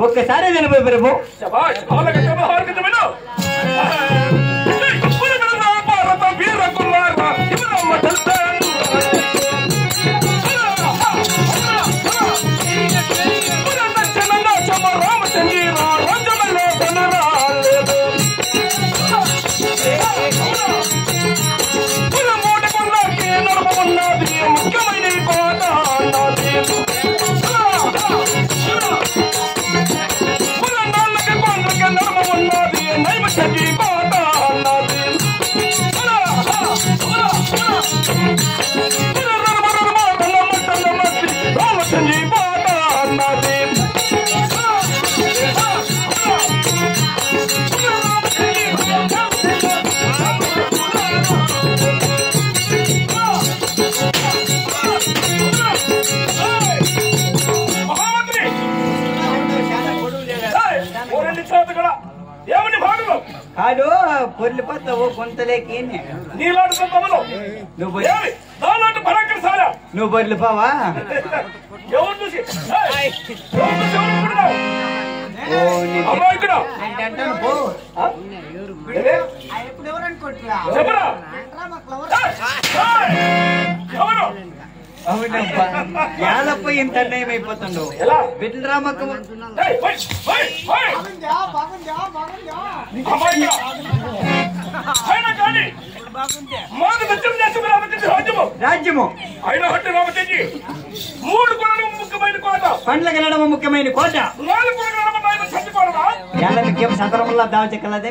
ఒక్కసారి వినబోయి ప్రభు కాదు పొర్లిపోతావు కొంతలేకి నువ్వు పొర్లిపోవా అవునబ్బా యాలప్ప ఇంత అన్యాయం అయిపోతుండవు బిడ్డల రామక్క రాజ్యము పండ్ల గెలడం ముఖ్యమైన కోట ముఖ్యం సతరంలో దావచెక్కలదే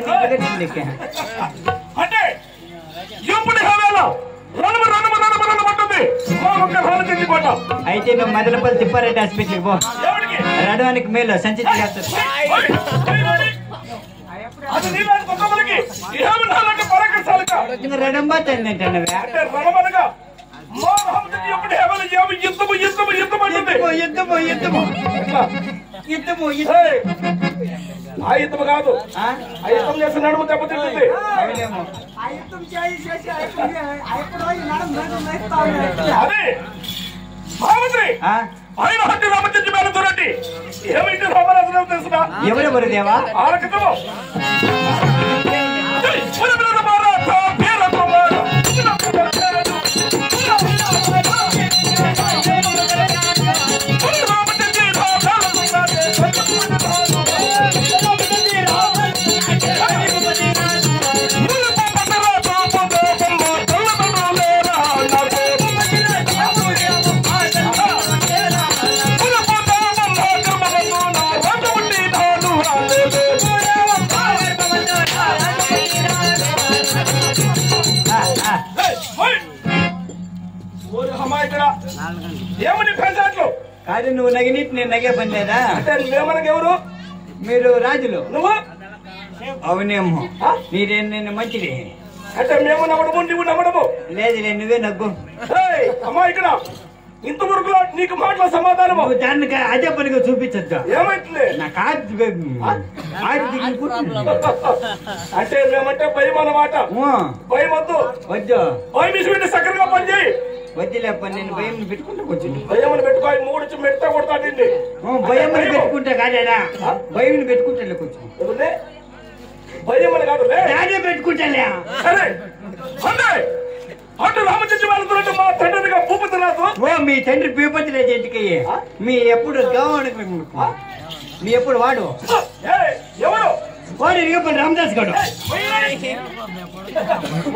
అంటే ఎప్పుడు ఉంటుంది అయితే నువ్వు మదనపల్లి తిప్పారెడ్డి హాస్పిటల్కి పో. రడవానికి మేలు సంచి రడంబా తిందంటే యుద్ధము కాదు యుద్ధం చేసి నడుము దెబ్బతింటుంది. అదే మహామంత్రి ఆయన హట్టి రామచంద్ర మేళ దొరటి ఏమిటి రామరాజు తెలుసునా? ఎవరెవరు దేవా? ఆరకము ఏమని పెంచాట్లు కాదు నువ్వు నగినీటి నేను నగే పని లేదా? అంటే నువ్వేమనకు ఎవరు? మీరు రాజులు. నువ్వు అవునేమో నేను మంచిది. అంటే మేము నమ్మడము నువ్వు నమ్మడము లేదులే నువ్వే నగ్గు. అమ్మా ఇక్కడ ఇంతవరకు నీకు మాటల సమాధానము దానికి అదే పనిగా చూపించద్దు. ఏమైతుంది నాకు అంటే మేమంటే భయం అన్నమాట. భయం వద్దు వద్దు భయం ఇసుకుంటే చక్కరగా పని చేయి. వద్దులే పని నేను భయం పెట్టుకుంటా కూర్చుంది. భయం పెట్టుకోవాలి మూడు మెడతా కొడతాడండి. భయం పెట్టుకుంటా కాదా? భయం పెట్టుకుంటా కూర్చుంది. భయం అని కాదు అదే పెట్టుకుంటాలే. సరే అటు రామచంద్ర వాళ్ళతో మా తండ్రిగా భూపతి రాదు. మీ తండ్రి భూపతి రాజు ఇంటికి మీ ఎప్పుడు మీ ఎప్పుడు వాడు ఎవరు వాడు ఇరిగపల్లి రామదాస్ గారు.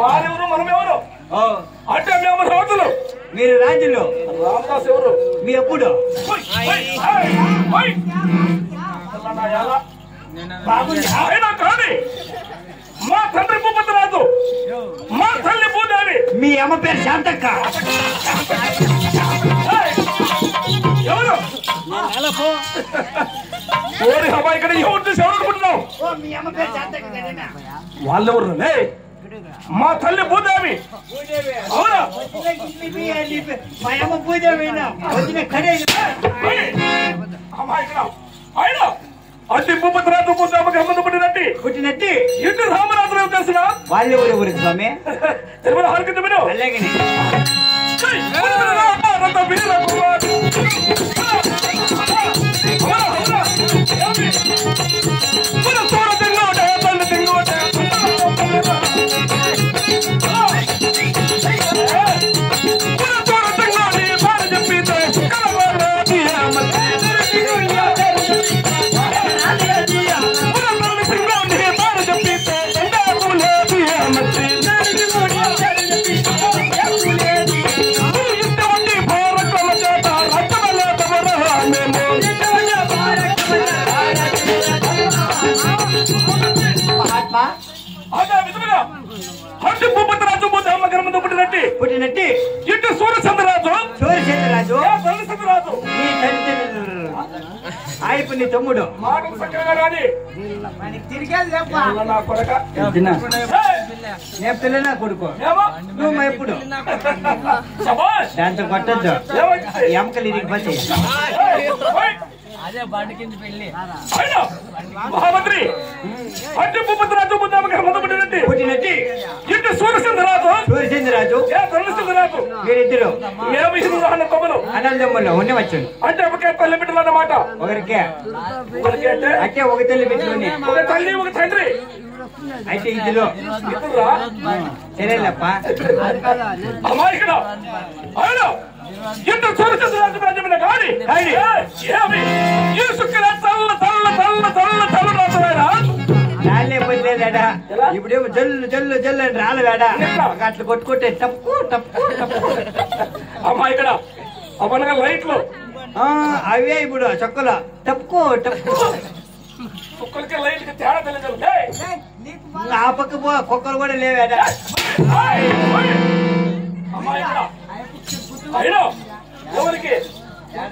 వారెవరు మనం ఎవరు? అంటే మేము రాజులు మీరు రాజులు. రామదాస్ ఎవరు? మీ ఎప్పుడు అయినా కానీ మా తండ్రి భూపతి రాజు మా తల్లి భూదేవి. మీ అమ్మ పేరు శాంతక్క. ఎవరు ఓరి హవా ఇక్కడ ఎవరు అనుకుంటున్నావు? వాళ్ళెవరు? మా తల్లి భూదేవి. అవునా? మా అమ్మ భూదేవి ఆయన అతి భూపతి రాజు భూదేవికి అమ్మదు పుట్టినట్టి ఇంటి రామరాజు తెలిసిన వాళ్ళెవరు ఊరి స్వామి? తిరుమల హరికింద విను. అలాగే పుట్టినట్టి ఇటు సూర్యచంద్రరాజు ఆయప్ప నీ తమ్ముడు. మాటలు చక్కగా రాని నా కొడక నేను పిల్లనా కొడుకు నువ్వు మా ఎప్పుడు దాంతో కొట్టద్దు ఎముకలు ఇరిగిపోతాయి. అదే బండి కింద పెళ్లి మహామంత్రి అంటే భూపతి రాజు పుట్టినట్టి ఇటు సూర్యచంద్రరాజు మీరిద్దరు మేము తమ్ములు అన్నదమ్ములు ఉండవచ్చు. అంటే ఒకే తల్లి బిడ్డలు అన్నమాట. ఒకరికే అంటే ఒక తల్లి బిడ్డలోనే ఒక తల్లి ఒక తండ్రి. అయితే ఇందులో సరేలేప్ప అమాయకుడ ఆయన ఇంత సూర్యచంద్రరాజు రాజ్యమైన గాని ఏమి ఈ సుక్కల చల్ల చల్ల చల్ల చల్ల చల్ల రాజువేనా రాలే పనిలేదా? ఇప్పుడేమో జల్లు జల్లు జల్లు అని రాలేదా? అట్లా కొట్టుకుంటే టప్పు టప్పు టప్పు. అమ్మా ఇక్కడ అవనగా లైట్లు అవే ఇప్పుడు చొక్కలు టప్పు టప్పు. కుక్కలకి లైట్కి తేడా తెలియదు. ఆ పక్క పో కుక్కలు కూడా లేవేదా? అమ్మా ఇక్కడ అయినా ఎవరికి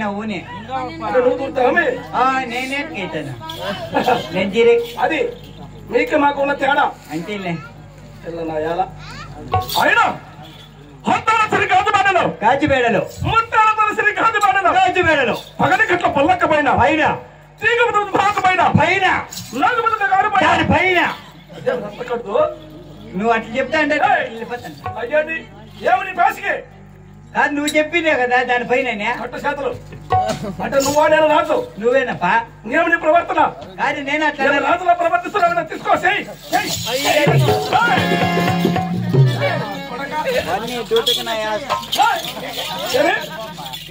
పైన ఊనే అంటే నువ్వు దూరుతావా నేనే కైతాను నేను జీరే అది మీకు మాకు ఉన్న తేడా అంతేలే పిల్లనాయాల అయినా హొంతాల శ్రీ గాజుబాడలో కాచిబేడలో ముత్తాల శ్రీ గాజుబాడలో కాచిబేడలో పగటి గట్ల పల్లక్క పైన పైన తీగ భాగ పైన పైన నాగుమతి గారు పైన దాని పైన రప్పకట్టు నువ్వు అట్లా చెప్తా అంటే ఏయ్! అయ్యండి ఏమని పేసికి కాదు నువ్వు చెప్పినే కదా దానిపైన కట్ట చేతులు అంటే నువ్వు నేను రాజు నువ్వేనప్పా ఏమని ప్రవర్తన కానీ నేను అట్లా నేను రాజులా ప్రవర్తిస్తున్నాను తీసుకో చెయ్యి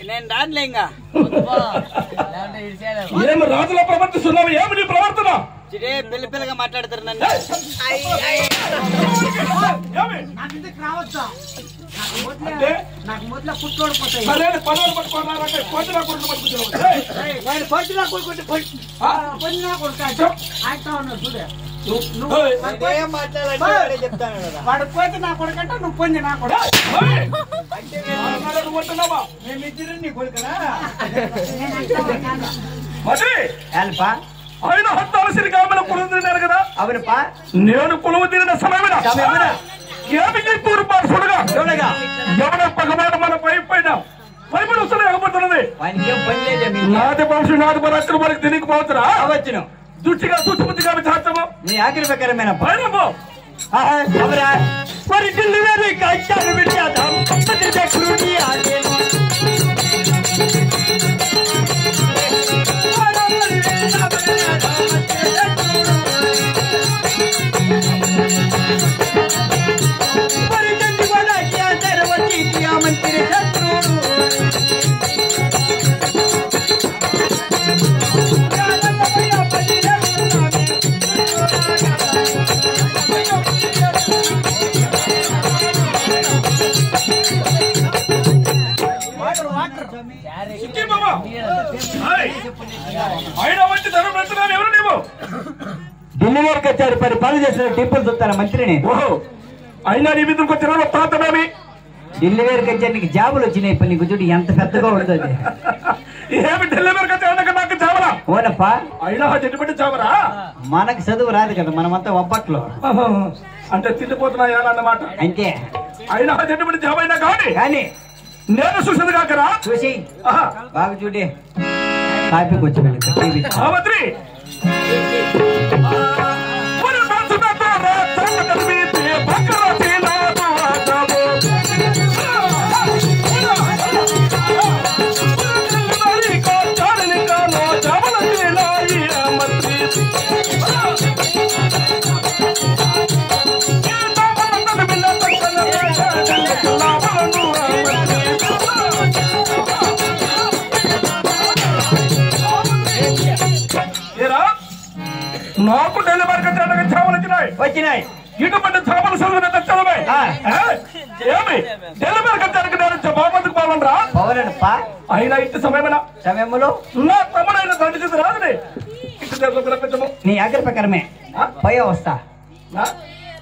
నేను రానులే ఇంకా ఏమి రాజులా ప్రవర్తిస్తున్నావు ఏమి నీ ప్రవర్తన పిల్ల పిల్లగా మాట్లాడతారు నన్ను ఏమి నాకు ఇంటికి రావచ్చా అంటే నాకు మొదల పుట్టోడు పోతాయి సరైన పనులు పట్టుకున్నారంటే కోతిలా కొడుకు పట్టుకుంటున్నావు పొద్దున కొడుకుంటే పొద్దున కొడుకు ఆయన ఉన్నాడు చూడే ఏం మాట్లాడాలంటే చెప్తాను కదా వాడు పోతే నా కొడుకంటే నువ్వు పొంది నా కొడుకు కొట్టున్నావా మేమిద్దరు నీ కొడుకునా మరి అల్పా ఆయన హత్తాల శ్రీ కామల పురుగు తిన్నారు కదా అవునప్పా నేను పులువు తిరిగిన సమయమైన ఏమి చూడగా చూడగా ఎవడ పగమాట మన పైన పైపులు వస్తున్నా ఎగబడుతున్నది వానికి ఏం పని లేదు నాది వంశం నాది పరాత్రి మనకి తిరిగిపోతున్నా అవచ్చును దుచ్చిగా సూచిపుచ్చిగా విచారించము నీ ఆఖరి ప్రకారమేనప్పా పైనము అవరా మరి ఢిల్లీ వేరే కష్టాలు పెట్టాదాం ఆయన వచ్చి ధనం పెడుతున్నాను ఎవరు నీవు ఢిల్లీ వరకు వచ్చారు పని చేసిన టిప్పులు చూస్తాను మంత్రిని ఓహో అయినా నీ మీదకి వచ్చిన తాతమేమి ఢిల్లీ వరకు వచ్చారు నీకు జాబులు వచ్చినాయి ఇప్పుడు నీకు చూడు ఎంత పెద్దగా ఉంటుంది ఏమి ఢిల్లీ వరకు వచ్చాక నాకు చావరా ఓనప్పా అయినా చెట్టు పెట్టి చావరా మనకు చదువు రాదు కదా మనమంతా ఒప్పట్లో అంటే తిండిపోతున్నా అన్నమాట అంతే అయినా చెట్టు పెట్టి చావైనా కానీ కానీ నేను చూసేది కాకరా చూసి బాగా చూడే కాపీకి వచ్చి వెళ్ళి సావిత్రి నాకు ఢిల్లీ మార్కెట్ చేపలు వచ్చినాయి ఇటువంటి చేపలు చదువున తెచ్చడమే ఏమి ఢిల్లీ మార్కెట్ నేను బాబందుకు పోవాలరా పవరనప్పా అయినా ఇంటి సమయంలో నా తమ్ముడైన తండ్రి చేసి రాదులే ఇంటి దగ్గర రప్పించము నీ ఆగ్రహ ప్రకారమే పోయే వస్తా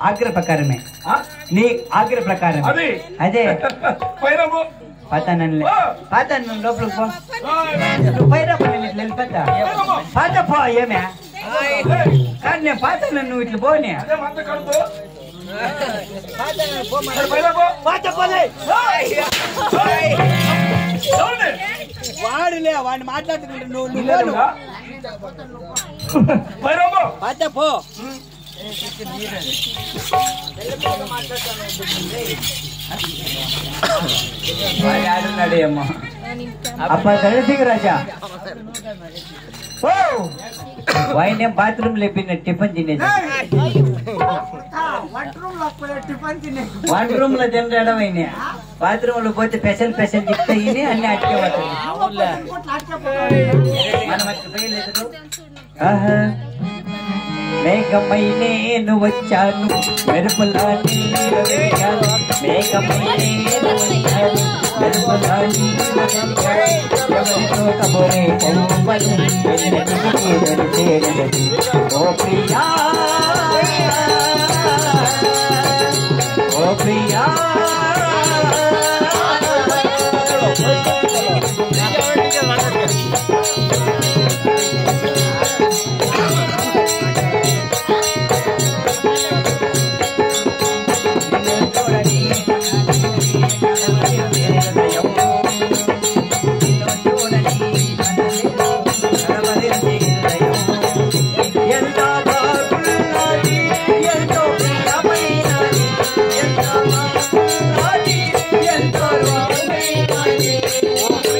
ఆగ్రహ ప్రకారమే నీ ఆగ్రహ ప్రకారం అది అదే పైరము పాతానంలే పాతాను లోపలికి పో నువ్వు పైరా పని ఇట్లా వెళ్ళిపోతా పాత పో ఏమే కానీ నేను పాతాను నువ్వు ఇట్లా పోనీ అదే మంద కడుపు వాడులే వాడిని మాట్లాడుతుంటే నువ్వు పాత పో ఆడున్నాడు అమ్మ అప్ప కలిసి రాజా వాయినే బాత్రూమ్ లేపిన టిఫిన్ తినేసి వన్ రూమ్ లో తినడం అయినా బాత్రూమ్ లో పోతే స్పెషల్ చెప్తాయి అన్ని అట్టే మనం అట్లా పోయలేదు మేఘమై నేను వచ్చాను మెరుపులా నీరు వేయాను మేఘమై నేను వచ్చాను మెరుపులా నీరు వేయాను ఎవరితో కబోరే పొమ్మని ఓ ప్రియా